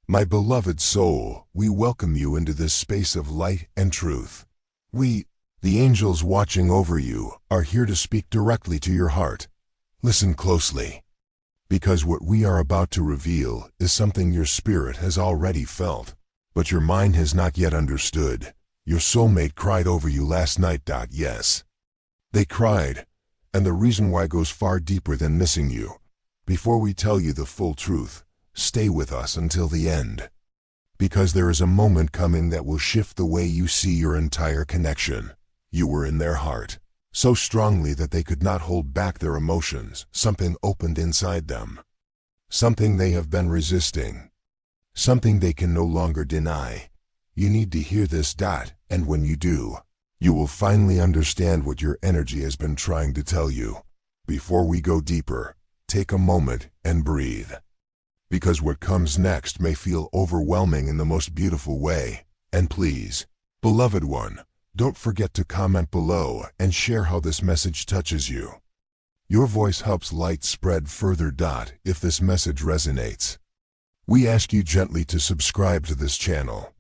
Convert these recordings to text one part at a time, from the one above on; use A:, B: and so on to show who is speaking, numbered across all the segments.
A: My beloved soul, we welcome you into this space of light and truth. We, the angels watching over you, are here to speak directly to your heart. Listen closely, because what we are about to reveal is something your spirit has already felt, but your mind has not yet understood. Your soulmate cried over you last night. Yes, they cried, and the reason why goes far deeper than missing you. Before we tell you the full truth, stay with us until the end, because there is a moment coming that will shift the way you see your entire connection. You were in their heart, so strongly that they could not hold back their emotions. Something opened inside them, something they have been resisting, something they can no longer deny. You need to hear this. And when you do, you will finally understand what your energy has been trying to tell you. Before we go deeper, take a moment and breathe, because what comes next may feel overwhelming in the most beautiful way. And please, beloved one, don't forget to comment below and share how this message touches you. Your voice helps light spread further. If this message resonates, we ask you gently to subscribe to this channel,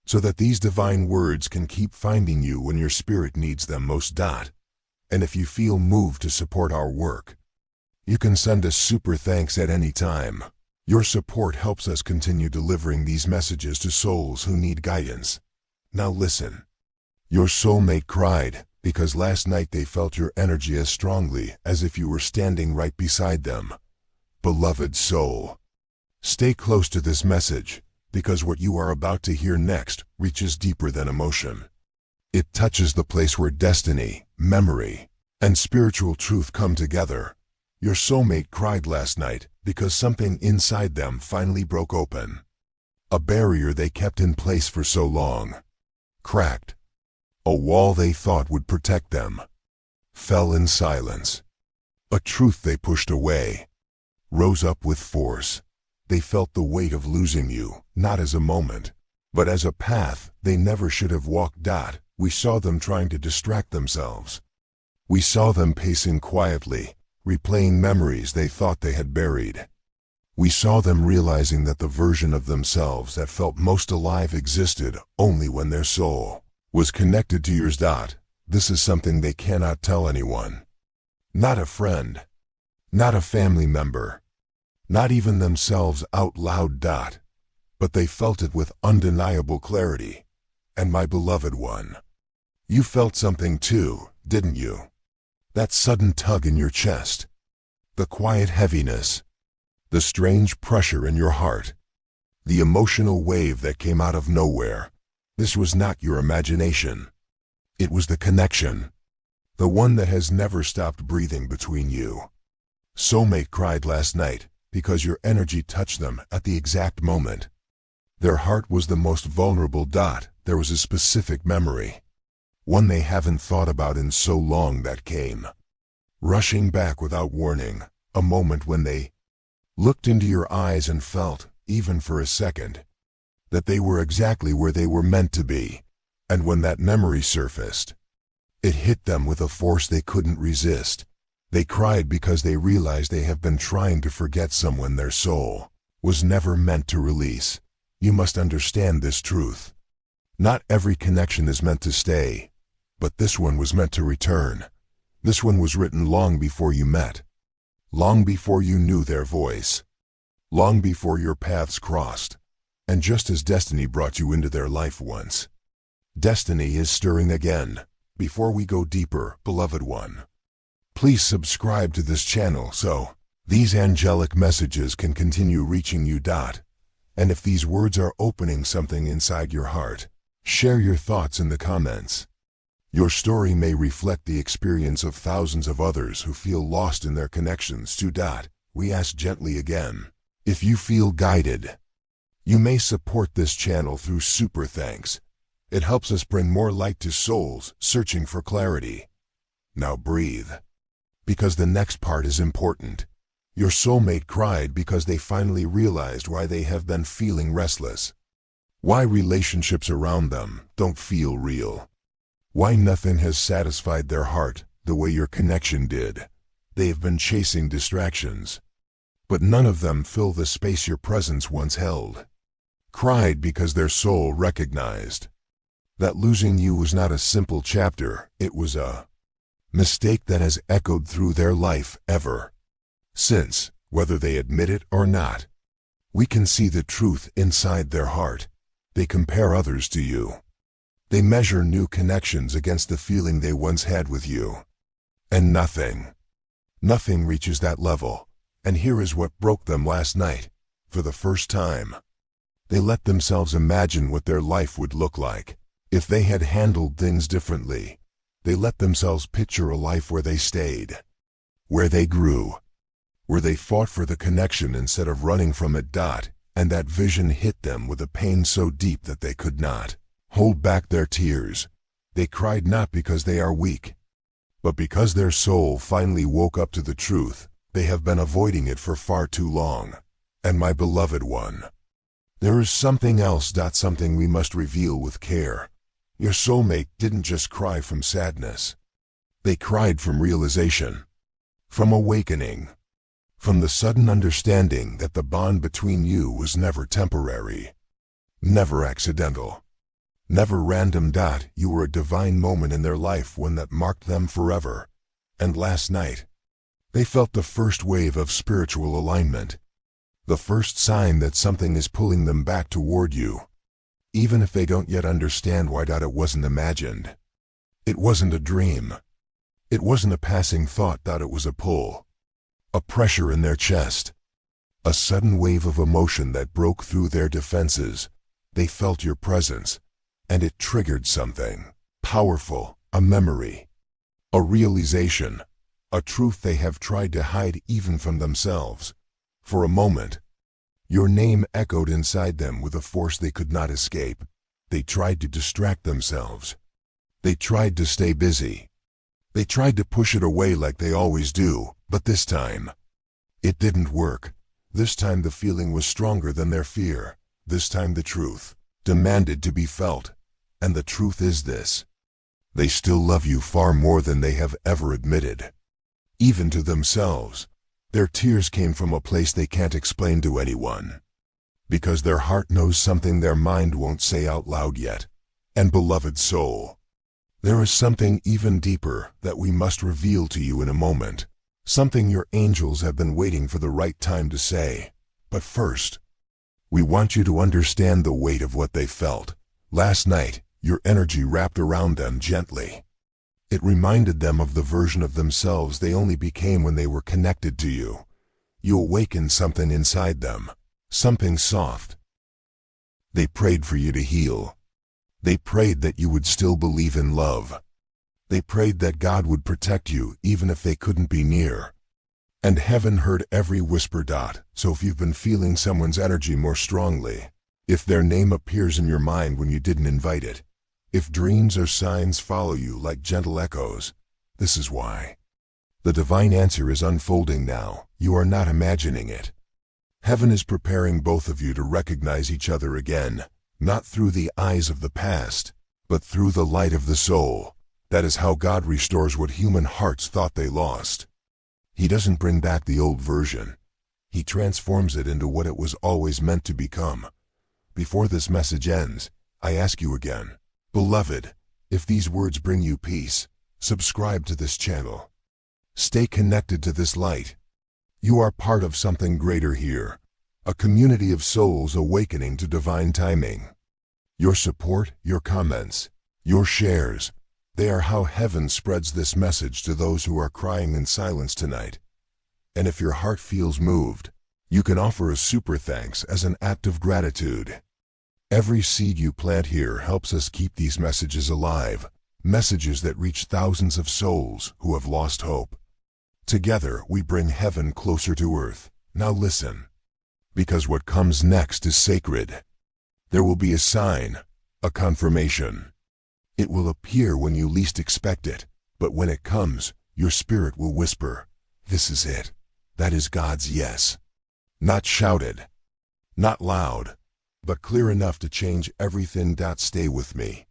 A: so that these divine words can keep finding you when your spirit needs them most. And if you feel moved to support our work, you can send us super thanks at any time. Your support helps us continue delivering these messages to souls who need guidance. Now listen. Your soulmate cried because last night they felt your energy as strongly as if you were standing right beside them. Beloved soul, stay close to this message, because what you are about to hear next reaches deeper than emotion. It touches the place where destiny, memory, and spiritual truth come together. Your soulmate cried last night because something inside them finally broke open. A barrier they kept in place for so long cracked. A wall they thought would protect them fell in silence. A truth they pushed away rose up with force. They felt the weight of losing you, not as a moment, but as a path they never should have walked. We saw them trying to distract themselves. We saw them pacing quietly, replaying memories they thought they had buried. We saw them realizing that the version of themselves that felt most alive existed only when their soul was connected to yours. This is something they cannot tell anyone. Not a friend, not a family member, not even themselves out loud. But they felt it with undeniable clarity. And my beloved one, you felt something too, didn't you? That sudden tug in your chest, the quiet heaviness, the strange pressure in your heart, the emotional wave that came out of nowhere. This was not your imagination. It was the connection, the one that has never stopped breathing between you. Soulmate cried last night because your energy touched them at the exact moment. Their heart was the most vulnerable. There was a specific memory, one they haven't thought about in so long, that came rushing back without warning. A moment when they looked into your eyes and felt, even for a second, that they were exactly where they were meant to be. And when that memory surfaced, it hit them with a force they couldn't resist. They cried because they realized they have been trying to forget someone their soul was never meant to release. You must understand this truth. Not every connection is meant to stay, but this one was meant to return. This one was written long before you met, long before you knew their voice, long before your paths crossed. And just as destiny brought you into their life once, destiny is stirring again. Before we go deeper, beloved one, please subscribe to this channel so these angelic messages can continue reaching you. And if these words are opening something inside your heart, share your thoughts in the comments. Your story may reflect the experience of thousands of others who feel lost in their connections too. We ask gently again, if you feel guided, you may support this channel through super thanks. It helps us bring more light to souls searching for clarity. Now breathe, because the next part is important. Your soulmate cried because they finally realized why they have been feeling restless, why relationships around them don't feel real, why nothing has satisfied their heart the way your connection did. They have been chasing distractions, but none of them fill the space your presence once held. cried because their soul recognized that losing you was not a simple chapter, it was a mistake that has echoed through their life ever since, whether they admit it or not. We can see the truth inside their heart. They compare others to you. They measure new connections against the feeling they once had with you. And nothing reaches that level. And here is what broke them last night. For the first time, they let themselves imagine what their life would look like if they had handled things differently. They let themselves picture a life where they stayed, where they grew, where they fought for the connection instead of running from it. And that vision hit them with a pain so deep that they could not hold back their tears. They cried not because they are weak, but because their soul finally woke up to the truth. They have been avoiding it for far too long. And my beloved one, there is something else. Something we must reveal with care. Your soulmate didn't just cry from sadness. They cried from realization, from awakening, from the sudden understanding that the bond between you was never temporary, never accidental, never random. You were a divine moment in their life, one that marked them forever. And last night, they felt the first wave of spiritual alignment, the first sign that something is pulling them back toward you. Even if they don't yet understand why. It wasn't imagined. It wasn't a dream. It wasn't a passing thought. It was a pull, a pressure in their chest, a sudden wave of emotion that broke through their defenses. They felt your presence, and it triggered something powerful, a memory, a realization, a truth they have tried to hide even from themselves. For a moment, your name echoed inside them with a force they could not escape. They tried to distract themselves. They tried to stay busy. They tried to push it away like they always do, but this time, it didn't work. This time the feeling was stronger than their fear. This time the truth demanded to be felt. And the truth is this: they still love you far more than they have ever admitted, even to themselves. Their tears came from a place they can't explain to anyone, because their heart knows something their mind won't say out loud yet. And beloved soul, there is something even deeper that we must reveal to you in a moment, something your angels have been waiting for the right time to say. But first, we want you to understand the weight of what they felt. Last night, your energy wrapped around them gently. It reminded them of the version of themselves they only became when they were connected to you. You awakened something inside them, something soft. They prayed for you to heal. They prayed that you would still believe in love. They prayed that God would protect you even if they couldn't be near. And heaven heard every whisper. So if you've been feeling someone's energy more strongly, if their name appears in your mind when you didn't invite it, if dreams or signs follow you like gentle echoes, this is why. The divine answer is unfolding now. You are not imagining it. Heaven is preparing both of you to recognize each other again, not through the eyes of the past, but through the light of the soul. That is how God restores what human hearts thought they lost. He doesn't bring back the old version. He transforms it into what it was always meant to become. Before this message ends, I ask you again, beloved, if these words bring you peace, subscribe to this channel. Stay connected to this light. You are part of something greater here, a community of souls awakening to divine timing. Your support, your comments, your shares, they are how heaven spreads this message to those who are crying in silence tonight. And if your heart feels moved, you can offer a super thanks as an act of gratitude. Every seed you plant here helps us keep these messages alive, messages that reach thousands of souls who have lost hope. Together we bring heaven closer to earth. Now listen, because what comes next is sacred. There will be a sign, a confirmation. It will appear when you least expect it, but when it comes, your spirit will whisper, "This is it." That is God's yes. Not shouted, not loud, but clear enough to change everything. Stay with me,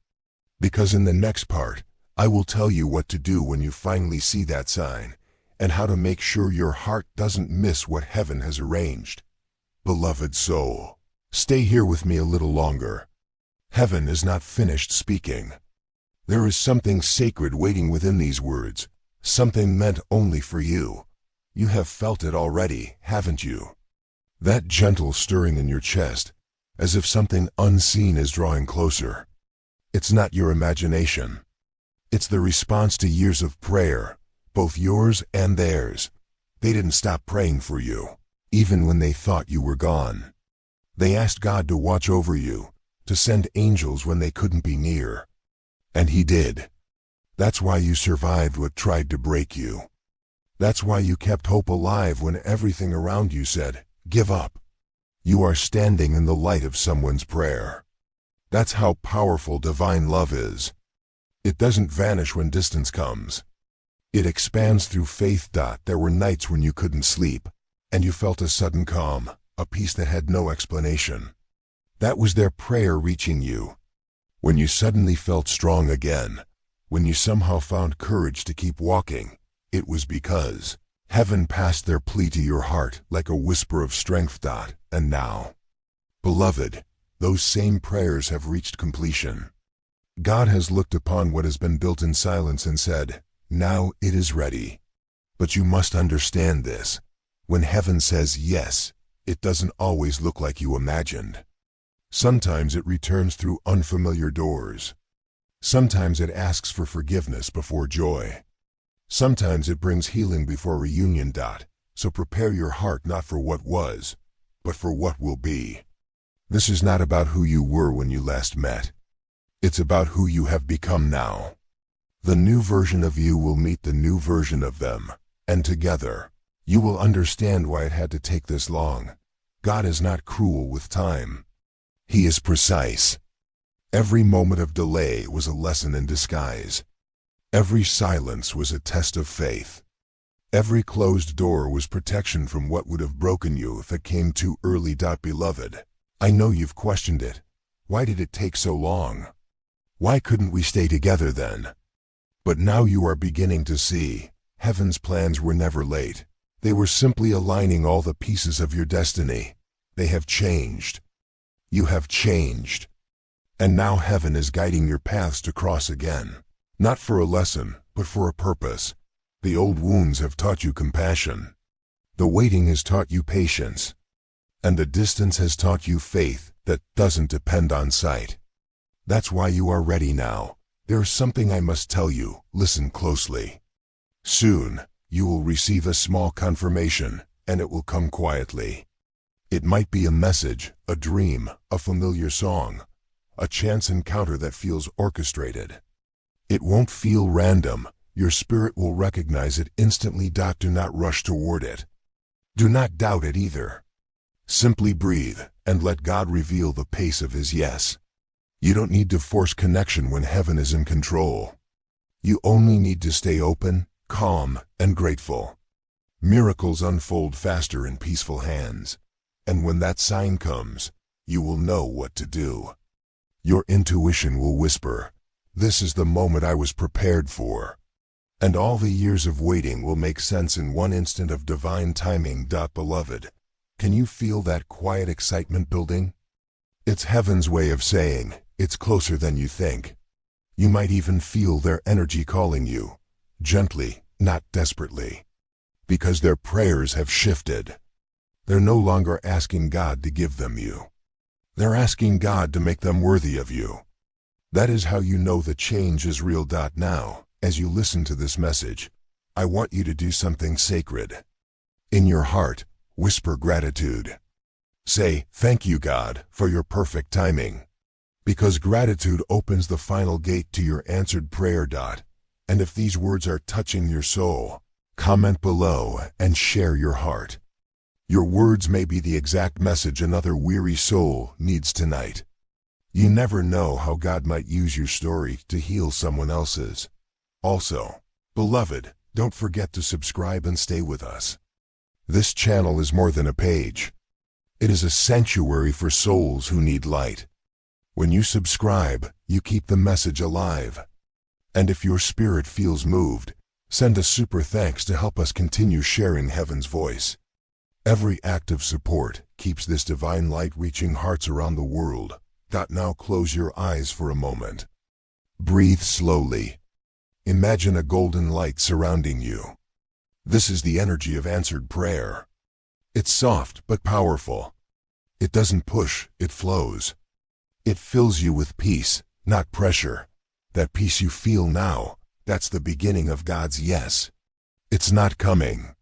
A: because in the next part, I will tell you what to do when you finally see that sign, and how to make sure your heart doesn't miss what heaven has arranged. Beloved soul, Stay here with me a little longer. Heaven is not finished speaking. There is something sacred waiting within these words, something meant only for you. You have felt it already, haven't you? That gentle stirring in your chest, as if something unseen is drawing closer. It's not your imagination. It's the response to years of prayer, both yours and theirs. They didn't stop praying for you, even when they thought you were gone. They asked God to watch over you, to send angels when they couldn't be near. And He did. That's why you survived what tried to break you. That's why you kept hope alive when everything around you said, "Give up." You are standing in the light of someone's prayer. That's how powerful divine love is. It doesn't vanish when distance comes. It expands through faith. There were nights when you couldn't sleep, and you felt a sudden calm, a peace that had no explanation. That was their prayer reaching you. When you suddenly felt strong again, when you somehow found courage to keep walking, it was because heaven passed their plea to your heart like a whisper of strength. And now, beloved, those same prayers have reached completion. God has looked upon what has been built in silence and said, "Now it is ready." But you must understand this. When heaven says yes, it doesn't always look like you imagined. Sometimes it returns through unfamiliar doors. Sometimes it asks for forgiveness before joy. Sometimes it brings healing before reunion. So prepare your heart not for what was, but for what will be. This is not about who you were when you last met. It's about who you have become now. The new version of you will meet the new version of them, and together, you will understand why it had to take this long. God is not cruel with time. He is precise. Every moment of delay was a lesson in disguise. Every silence was a test of faith. Every closed door was protection from what would have broken you if it came too early. Beloved, I know you've questioned it. Why did it take so long? Why couldn't we stay together then? But now you are beginning to see, heaven's plans were never late. They were simply aligning all the pieces of your destiny. They have changed. You have changed. And now heaven is guiding your paths to cross again. Not for a lesson, but for a purpose. The old wounds have taught you compassion. The waiting has taught you patience. And the distance has taught you faith that doesn't depend on sight. That's why you are ready now. There is something I must tell you. Listen closely. Soon, you will receive a small confirmation, and it will come quietly. It might be a message, a dream, a familiar song, a chance encounter that feels orchestrated. It won't feel random. Your spirit will recognize it instantly. Do not rush toward it. Do not doubt it either. Simply breathe and let God reveal the pace of His yes. You don't need to force connection when heaven is in control. You only need to stay open, calm, and grateful. Miracles unfold faster in peaceful hands. And when that sign comes, you will know what to do. Your intuition will whisper, "This is the moment I was prepared for." And all the years of waiting will make sense in one instant of divine timing. Beloved, can you feel that quiet excitement building? It's heaven's way of saying, it's closer than you think. You might even feel their energy calling you, gently, not desperately. Because their prayers have shifted. They're no longer asking God to give them you. They're asking God to make them worthy of you. That is how you know the change is real. Now, as you listen to this message, I want you to do something sacred. In your heart, whisper gratitude. Say, "Thank you, God, for your perfect timing." Because gratitude opens the final gate to your answered prayer. And if these words are touching your soul, comment below and share your heart. Your words may be the exact message another weary soul needs tonight. You never know how God might use your story to heal someone else's. Also, beloved, don't forget to subscribe and stay with us. This channel is more than a page. It is a sanctuary for souls who need light. When you subscribe, you keep the message alive. And if your spirit feels moved, send a super thanks to help us continue sharing heaven's voice. Every act of support, keeps this divine light reaching hearts around the world. Now close your eyes for a moment. Breathe slowly. Imagine a golden light surrounding you. This is the energy of answered prayer. It's soft but powerful. It doesn't push, it flows. It fills you with peace, not pressure. That peace you feel now, that's the beginning of God's yes. It's not coming.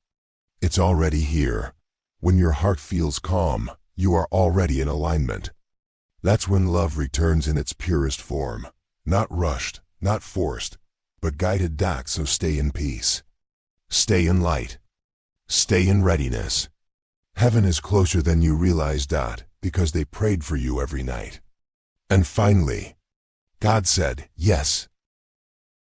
A: It's already here. When your heart feels calm, you are already in alignment. That's when love returns in its purest form. Not rushed, not forced, but guided. So stay in peace. Stay in light. Stay in readiness. Heaven is closer than you realize. Because they prayed for you every night. And finally, God said, yes,